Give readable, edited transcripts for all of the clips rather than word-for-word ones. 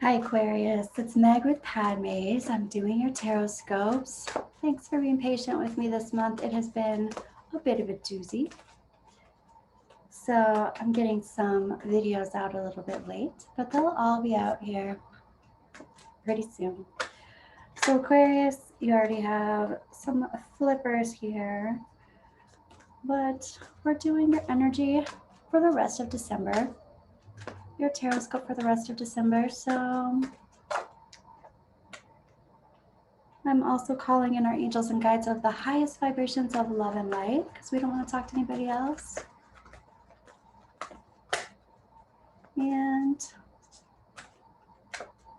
Hi Aquarius, it's Meg with Padmes. I'm doing your Tarotscopes. Thanks for being patient with me this month. It has been a bit of a doozy. So I'm getting some videos out a little bit late, but they'll all be out here pretty soon. So Aquarius, you already have some flippers here, but we're doing your energy for the rest of December. Your Tarotscope for the rest of December. So I'm also calling in our angels and guides of the highest vibrations of love and light because we don't want to talk to anybody else. And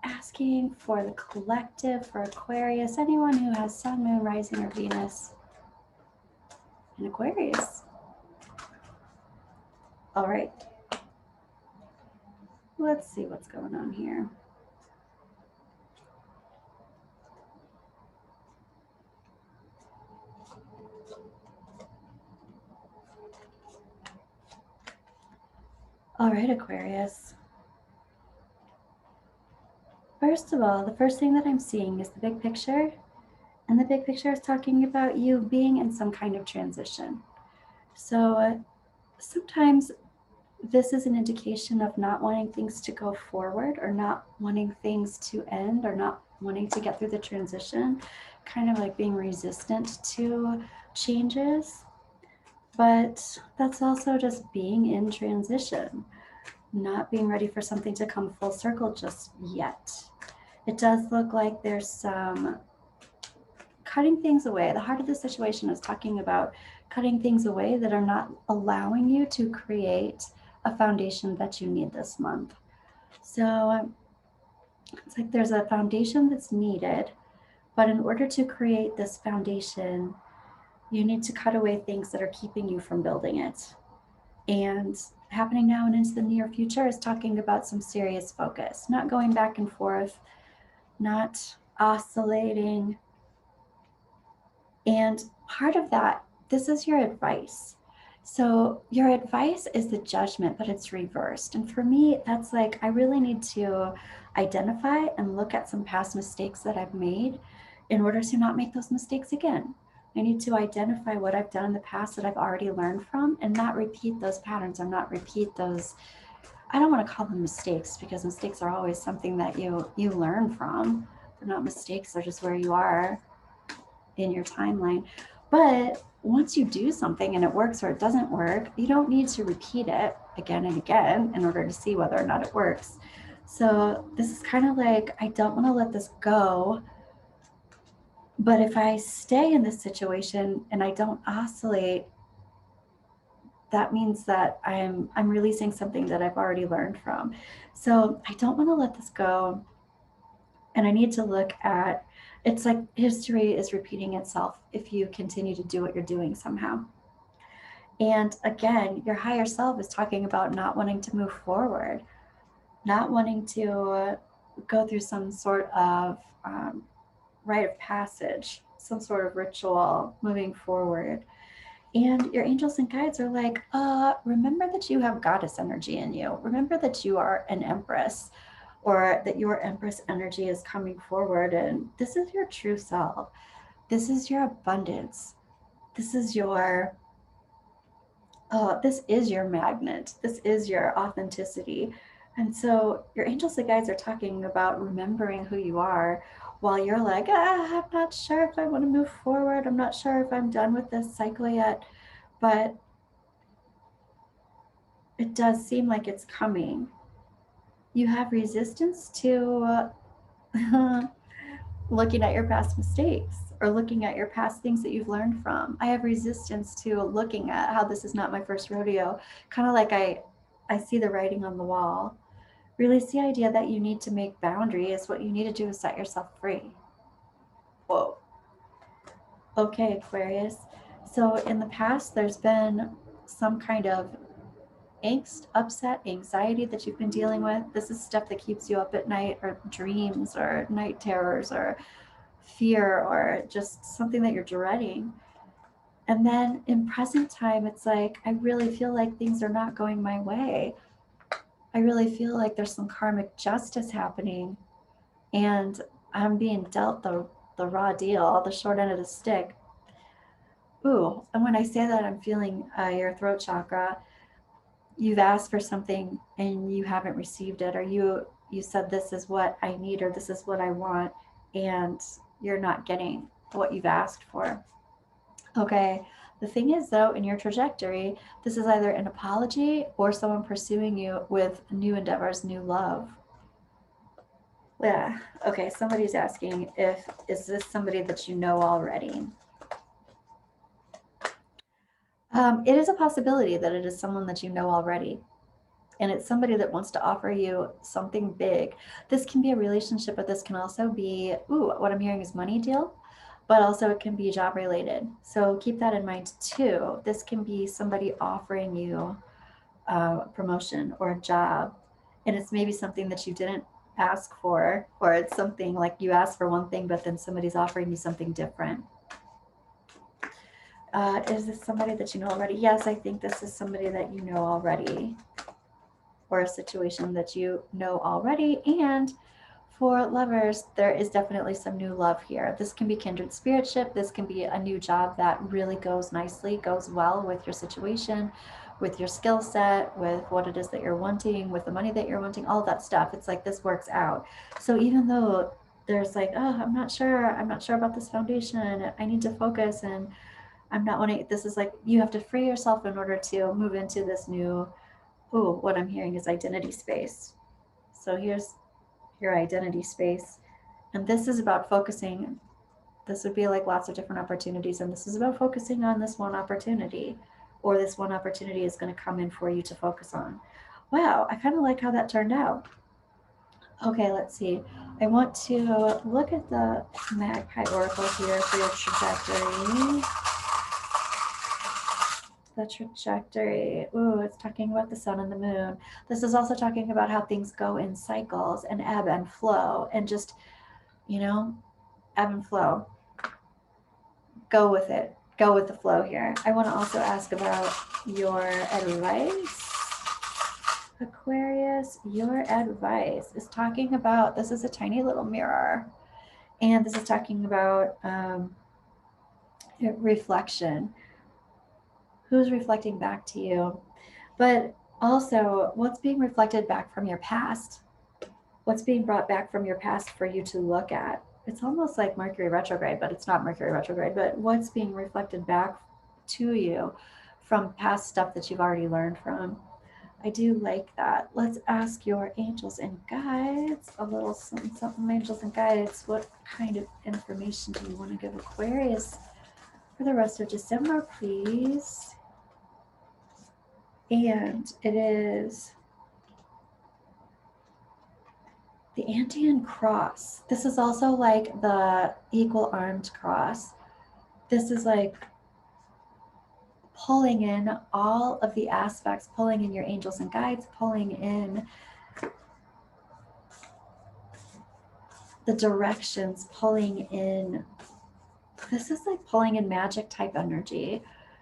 asking for the collective, for Aquarius, anyone who has Sun, Moon, Rising, or Venus in Aquarius. All right. Let's see what's going on here. All right, Aquarius. First of all, the first thing that I'm seeing is the big picture. And the big picture is talking about you being in some kind of transition. So sometimes this is an indication of not wanting things to go forward or not wanting things to end or not wanting to get through the transition, kind of like being resistant to changes. But that's also just being in transition, not being ready for something to come full circle just yet. It does look like there's some cutting things away. The heart of the situation is talking about cutting things away that are not allowing you to create a foundation that you need this month. So it's like there's a foundation that's needed, but in order to create this foundation, you need to cut away things that are keeping you from building it. And happening now and into the near future is talking about some serious focus, not going back and forth, not oscillating. And part of that, this is your advice. So your advice is the judgment, but it's reversed. And for me, that's like, I really need to identify and look at some past mistakes that I've made in order to not make those mistakes again. I need to identify what I've done in the past that I've already learned from and not repeat those patterns or not repeat those. I don't want to call them mistakes because mistakes are always something that you learn from. They're not mistakes, they're just where you are in your timeline. But once you do something and it works or it doesn't work, you don't need to repeat it again and again in order to see whether or not it works. So this is kind of like, I don't want to let this go. But if I stay in this situation and I don't oscillate, that means that I'm releasing something that I've already learned from. So I don't want to let this go. And I need to look at, it's like history is repeating itself if you continue to do what you're doing somehow. And again, your higher self is talking about not wanting to move forward, not wanting to go through some sort of rite of passage, some sort of ritual moving forward. And your angels and guides are like, remember that you have goddess energy in you. Remember that you are an empress, or that your empress energy is coming forward. And this is your true self. This is your abundance. This is your magnet. This is your authenticity. And so your angels and guides are talking about remembering who you are while you're like, I'm not sure if I want to move forward. I'm not sure if I'm done with this cycle yet. But it does seem like it's coming. You have resistance to looking at your past mistakes or looking at your past things that you've learned from. I have resistance to looking at how this is not my first rodeo. Kind of like I see the writing on the wall. Release the idea that you need to make boundaries. What you need to do is set yourself free. Whoa. Okay, Aquarius. So in the past, there's been some kind of angst, upset, anxiety that you've been dealing with. This is stuff that keeps you up at night, or dreams, or night terrors, or fear, or just something that you're dreading. And then in present time, it's like, I really feel like things are not going my way. I really feel like there's some karmic justice happening, and I'm being dealt the raw deal, the short end of the stick. Ooh, and when I say that, I'm feeling your throat chakra. You've asked for something and you haven't received it, or you said this is what I need or this is what I want, and you're not getting what you've asked for. Okay. The thing is, though, in your trajectory, this is either an apology or someone pursuing you with new endeavors, new love. Yeah. Okay. Somebody's asking if is this somebody that you know already? It is a possibility that it is someone that you know already. And it's somebody that wants to offer you something big. This can be a relationship, but this can also be, ooh, what I'm hearing is money deal, but also it can be job related. So keep that in mind too. This can be somebody offering you a promotion or a job, and it's maybe something that you didn't ask for, or it's something like you asked for one thing, but then somebody's offering you something different. Is this somebody that you know already? Yes, I think this is somebody that you know already, or a situation that you know already. And for lovers, there is definitely some new love here. This can be kindred spiritship. This can be a new job that really goes nicely, goes well with your situation, with your skill set, with what it is that you're wanting, with the money that you're wanting, all that stuff. It's like this works out. So even though there's like, oh, I'm not sure about this foundation, I need to focus, and I'm not wanting, this is like, you have to free yourself in order to move into this new, ooh, what I'm hearing is identity space. So here's your identity space. And this is about focusing. This would be like lots of different opportunities. And this is about focusing on this one opportunity, or this one opportunity is going to come in for you to focus on. Wow, I kind of like how that turned out. Okay, let's see. I want to look at the Magpie Oracle here for your trajectory. The trajectory. Ooh, it's talking about the sun and the moon. This is also talking about how things go in cycles and ebb and flow, and just, you know, ebb and flow. Go with it. Go with the flow here. I want to also ask about your advice. Aquarius, your advice is talking about, this is a tiny little mirror, and this is talking about reflection. Who's reflecting back to you? But also, what's being reflected back from your past? What's being brought back from your past for you to look at? It's almost like Mercury retrograde, but it's not Mercury retrograde. But what's being reflected back to you from past stuff that you've already learned from? I do like that. Let's ask your angels and guides a little something, something. Angels and guides, what kind of information do you want to give Aquarius for the rest of December, please? And it is the Andean cross. This is also like the equal armed cross. This is like pulling in all of the aspects, pulling in your angels and guides, pulling in the directions, pulling in, this is like pulling in magic type energy,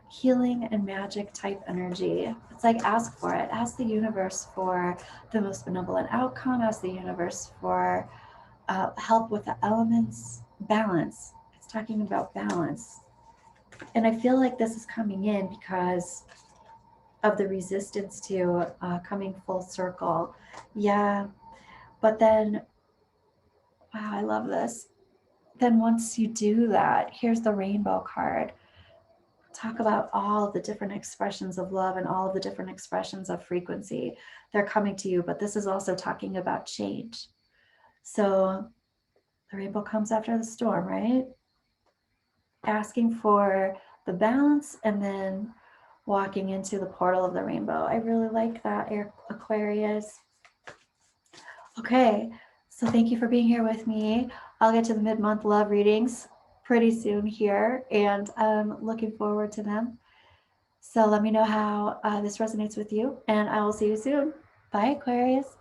healing and magic type energy. It's like ask for it. Ask the universe for the most benevolent outcome. Ask the universe for help with the elements, balance. It's talking about balance. And I feel like this is coming in because of the resistance to coming full circle. Yeah. But then, wow, I love this. Then once you do that, here's the rainbow card. Talk about all the different expressions of love and all of the different expressions of frequency. They're coming to you, but this is also talking about change. So the rainbow comes after the storm, right? Asking for the balance and then walking into the portal of the rainbow. I really like that, Aquarius. Okay, so thank you for being here with me. I'll get to the mid-month love readings pretty soon here, and I'm looking forward to them. So let me know how this resonates with you, and I will see you soon. Bye, Aquarius.